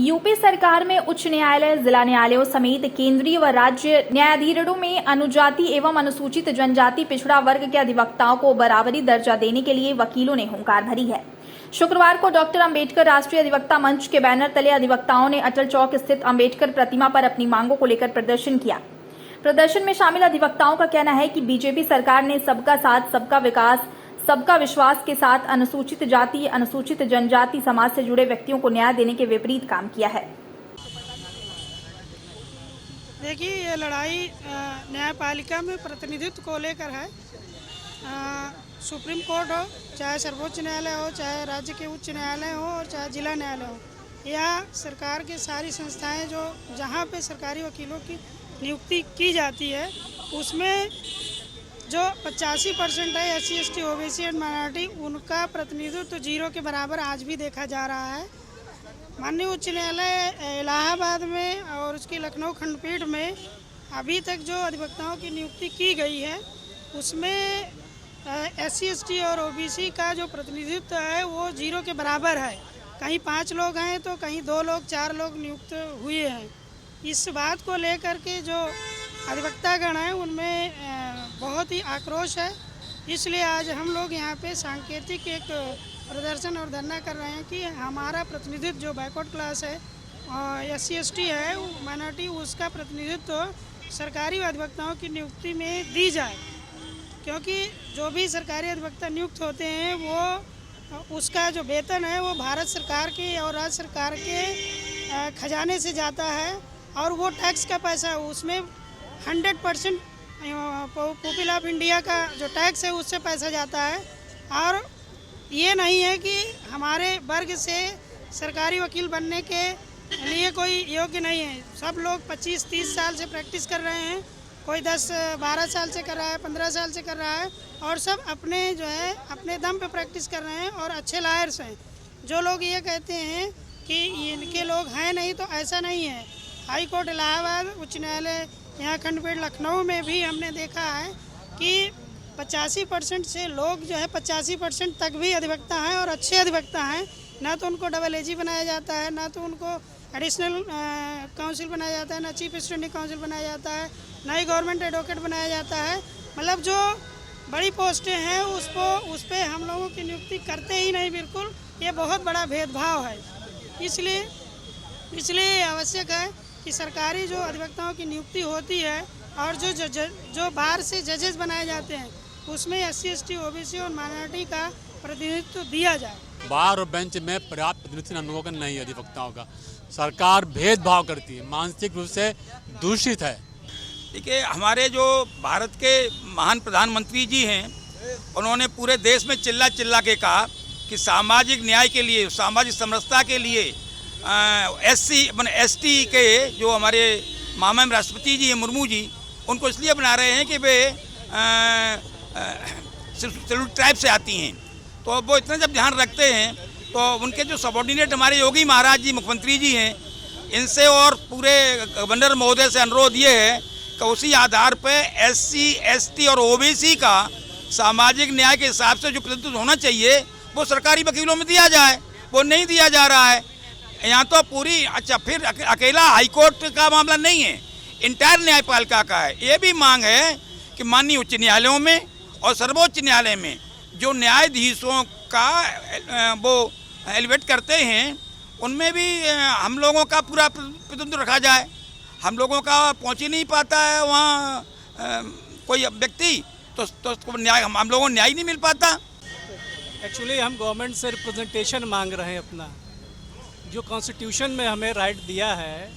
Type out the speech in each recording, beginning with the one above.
UP सरकार में उच्च न्यायालय, जिला न्यायालयों समेत केंद्रीय व राज्य न्यायाधीशों में अनुजाति एवं अनुसूचित जनजाति पिछड़ा वर्ग के अधिवक्ताओं को बराबरी दर्जा देने के लिए वकीलों ने हुंकार भरी है। शुक्रवार को डॉक्टर अंबेडकर राष्ट्रीय अधिवक्ता मंच के बैनर तले अधिवक्ताओं ने अटल चौक स्थित अंबेडकर प्रतिमा पर अपनी मांगों को लेकर प्रदर्शन किया। प्रदर्शन में शामिल अधिवक्ताओं का कहना है कि बीजेपी सरकार ने सबका साथ, सबका विकास, सबका विश्वास के साथ अनुसूचित जाति, अनुसूचित जनजाति समाज से जुड़े व्यक्तियों को न्याय देने के विपरीत काम किया है। देखिए, ये लड़ाई न्यायपालिका में प्रतिनिधित्व को लेकर है। सुप्रीम कोर्ट हो, चाहे सर्वोच्च न्यायालय हो, चाहे राज्य के उच्च न्यायालय हो और चाहे जिला न्यायालय हो, या सरकार की सारी संस्थाएं जो जहां पे सरकारी वकीलों की नियुक्ति की जाती है, उसमें जो 85% है SC, ST, OBC and minority, उनका प्रतिनिधित्व तो जीरो के बराबर आज भी देखा जा रहा है। माननीय उच्च न्यायालय इलाहाबाद में और उसकी लखनऊ खंडपीठ में अभी तक जो अधिवक्ताओं की नियुक्ति की गई है, उसमें SC, ST और OBC का जो प्रतिनिधित्व है वो जीरो के बराबर है। कहीं 5 लोग हैं तो कहीं 2 लोग, 4 लोग नियुक्त हुए हैं। इस बात को लेकर के जो अधिवक्तागण हैं उनमें बहुत ही आक्रोश है। इसलिए आज हम लोग यहाँ पे सांकेतिक एक प्रदर्शन और धरना कर रहे हैं कि हमारा प्रतिनिधित्व जो बैकवर्ड क्लास है, SC, ST है, माइनॉरिटी, उसका प्रतिनिधित्व सरकारी अधिवक्ताओं की नियुक्ति में दी जाए, क्योंकि जो भी सरकारी अधिवक्ता नियुक्त होते हैं वो उसका जो वेतन है वो भारत सरकार के और राज्य सरकार के खजाने से जाता है, और वो टैक्स का पैसा उसमें 100% पॉपुलर ऑफ इंडिया का जो टैक्स है उससे पैसा जाता है। और ये नहीं है कि हमारे वर्ग से सरकारी वकील बनने के लिए कोई योग्य नहीं है। सब लोग 25-30 साल से प्रैक्टिस कर रहे हैं, कोई 10-12 साल से कर रहा है, 15 साल से कर रहा है, और सब अपने जो है अपने दम पे प्रैक्टिस कर रहे हैं और अच्छे लायर्स हैं। जो लोग ये कहते हैं कि इनके लोग हैं नहीं, तो ऐसा नहीं है। हाई कोर्ट इलाहाबाद, उच्च न्यायालय यहाँ खंडपीठ लखनऊ में भी हमने देखा है कि 85% से लोग जो है 85% तक भी अधिवक्ता हैं और अच्छे अधिवक्ता हैं। ना तो उनको डबल AG बनाया जाता है, ना तो उनको एडिशनल काउंसिल बनाया जाता है, ना चीफ स्टैंडिंग काउंसिल बनाया जाता है, ना ही गवर्नमेंट एडवोकेट बनाया जाता है। मतलब जो बड़ी पोस्टें हैं उस पर हम लोगों की नियुक्ति करते ही नहीं, बिल्कुल। ये बहुत बड़ा भेदभाव है। इसलिए आवश्यक है कि सरकारी जो अधिवक्ताओं की नियुक्ति होती है और जो बाहर से जजेस बनाए जाते हैं उसमें SC, ST, OBC और माइनॉरिटी का प्रतिनिधित्व दिया जाए। बार और बेंच में पर्याप्त प्रतिनिधित्व अवलोकन नहीं है अधिवक्ताओं का। सरकार भेदभाव करती है, मानसिक रूप से दूषित है। देखिए, हमारे जो भारत के महान प्रधानमंत्री जी हैं, उन्होंने पूरे देश में चिल्ला चिल्ला के कहा कि सामाजिक न्याय के लिए, सामाजिक समरसता के लिए SC, ST के जो हमारे माननीय राष्ट्रपति जी हैं, मुर्मू जी, उनको इसलिए बना रहे हैं कि वे शेड्यूल ट्राइब से आती हैं। तो वो इतना जब ध्यान रखते हैं तो उनके जो सबॉर्डिनेट हमारे योगी महाराज जी, मुख्यमंत्री जी हैं, इनसे और पूरे गवर्नर महोदय से अनुरोध ये है कि उसी आधार पर SC, ST और OBC का सामाजिक न्याय के हिसाब से जो प्रतिनिधित्व होना चाहिए वो सरकारी वकीलों में दिया जाए। वो नहीं दिया जा रहा है यहाँ तो पूरी। अच्छा, फिर अकेला हाईकोर्ट का मामला नहीं है, इंटायर न्यायपालिका का है। ये भी मांग है कि माननीय उच्च न्यायालयों में और सर्वोच्च न्यायालय में जो न्यायाधीशों का वो एलिवेट करते हैं, उनमें भी हम लोगों का पूरा प्रतिनिधित्व रखा जाए। हम लोगों का पहुँच ही नहीं पाता है वहाँ कोई व्यक्ति, तो न्याय हम लोगों को न्याय नहीं मिल पाता। एक्चुअली हम गवर्नमेंट से रिप्रेजेंटेशन मांग रहे हैं। अपना जो कॉन्स्टिट्यूशन में हमें राइट दिया है,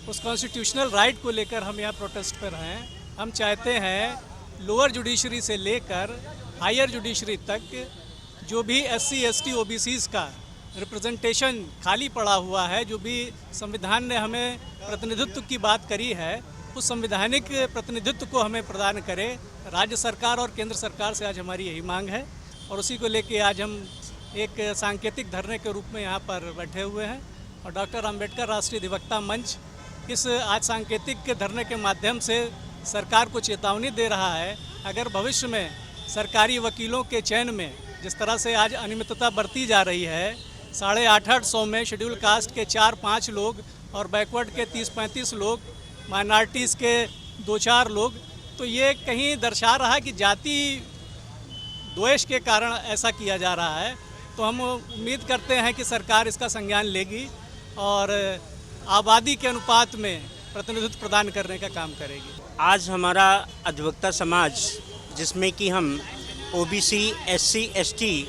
उस कॉन्स्टिट्यूशनल राइट को लेकर हम यहाँ प्रोटेस्ट पर हैं। हम चाहते हैं लोअर जुडिशरी से लेकर हायर जुडिशरी तक जो भी SC, ST, OBCs का रिप्रेजेंटेशन खाली पड़ा हुआ है, जो भी संविधान ने हमें प्रतिनिधित्व की बात करी है, उस संवैधानिक प्रतिनिधित्व को हमें प्रदान करे। राज्य सरकार और केंद्र सरकार से आज हमारी यही मांग है, और उसी को लेके आज हम एक सांकेतिक धरने के रूप में यहाँ पर बैठे हुए हैं। और डॉक्टर अंबेडकर राष्ट्रीय अधिवक्ता मंच इस आज सांकेतिक धरने के माध्यम से सरकार को चेतावनी दे रहा है, अगर भविष्य में सरकारी वकीलों के चयन में जिस तरह से आज अनियमितता बरती जा रही है, 850 में शेड्यूल कास्ट के 4-5 लोग और बैकवर्ड के 30-35 लोग, माइनॉरिटीज़ के 2-4 लोग, तो ये कहीं दर्शा रहा है कि जाति द्वेष के कारण ऐसा किया जा रहा है। तो हम उम्मीद करते हैं कि सरकार इसका संज्ञान लेगी और आबादी के अनुपात में प्रतिनिधित्व प्रदान करने का काम करेगी। आज हमारा अधिवक्ता समाज, जिसमें कि हम ओबीसी, एससी, एसटी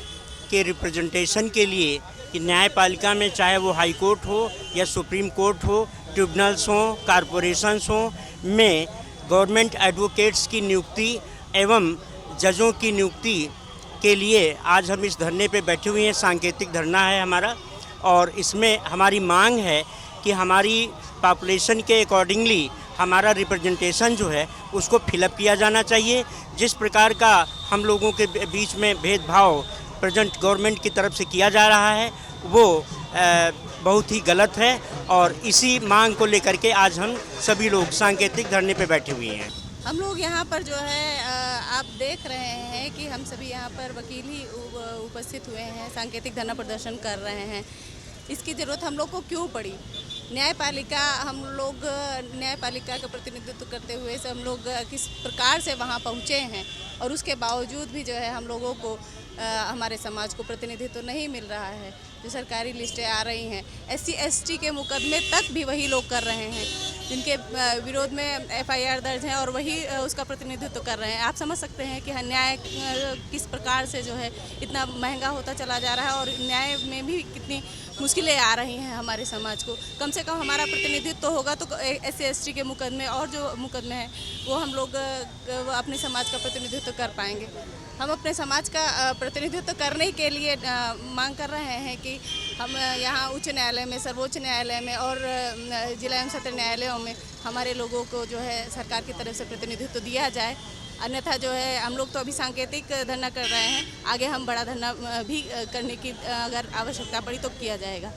के रिप्रेजेंटेशन के लिए कि न्यायपालिका में चाहे वो हाई कोर्ट हो या सुप्रीम कोर्ट हो, ट्रिब्यूनल्स हों, कॉरपोरेशंस हों, में गवर्नमेंट एडवोकेट्स की नियुक्ति एवं जजों की नियुक्ति के लिए आज हम इस धरने पे बैठे हुए हैं। सांकेतिक धरना है हमारा और इसमें हमारी मांग है कि हमारी पॉपुलेशन के अकॉर्डिंगली हमारा रिप्रेजेंटेशन जो है उसको फिलअप किया जाना चाहिए। जिस प्रकार का हम लोगों के बीच में भेदभाव प्रेजेंट गवर्नमेंट की तरफ से किया जा रहा है वो बहुत ही गलत है और इसी मांग को लेकर के आज हम सभी लोग सांकेतिक धरने पे बैठे हुए हैं। हम लोग यहाँ पर जो है आप देख रहे हैं कि हम सभी यहाँ पर वकील ही उपस्थित हुए हैं, सांकेतिक धरना प्रदर्शन कर रहे हैं। इसकी ज़रूरत हम लोग को क्यों पड़ी? न्यायपालिका, हम लोग न्यायपालिका का प्रतिनिधित्व करते हुए से हम लोग किस प्रकार से वहाँ पहुँचे हैं और उसके बावजूद भी जो है हम लोगों को हमारे समाज को प्रतिनिधित्व नहीं मिल रहा है। जो सरकारी लिस्टें आ रही हैं, SC ST के मुकदमे तक भी वही लोग कर रहे हैं जिनके विरोध में FIR दर्ज है और वही उसका प्रतिनिधित्व कर रहे हैं। आप समझ सकते हैं कि न्याय किस प्रकार से जो है इतना महंगा होता चला जा रहा है और न्याय में भी कितनी मुश्किलें आ रही हैं हमारे समाज को। कम से कम हमारा प्रतिनिधित्व होगा तो SC ST के मुकदमे और जो मुकदमे हैं वो हम लोग अपने समाज का प्रतिनिधित्व कर पाएंगे। हम अपने समाज का प्रतिनिधित्व करने के लिए मांग कर रहे हैं कि हम यहाँ उच्च न्यायालय में, सर्वोच्च न्यायालय में और जिला एवं सत्र न्यायालयों में हमारे लोगों को जो है सरकार की तरफ से प्रतिनिधित्व दिया जाए। अन्यथा जो है हम लोग तो अभी सांकेतिक धरना कर रहे हैं, आगे हम बड़ा धरना भी करने की अगर आवश्यकता पड़ी तो किया जाएगा।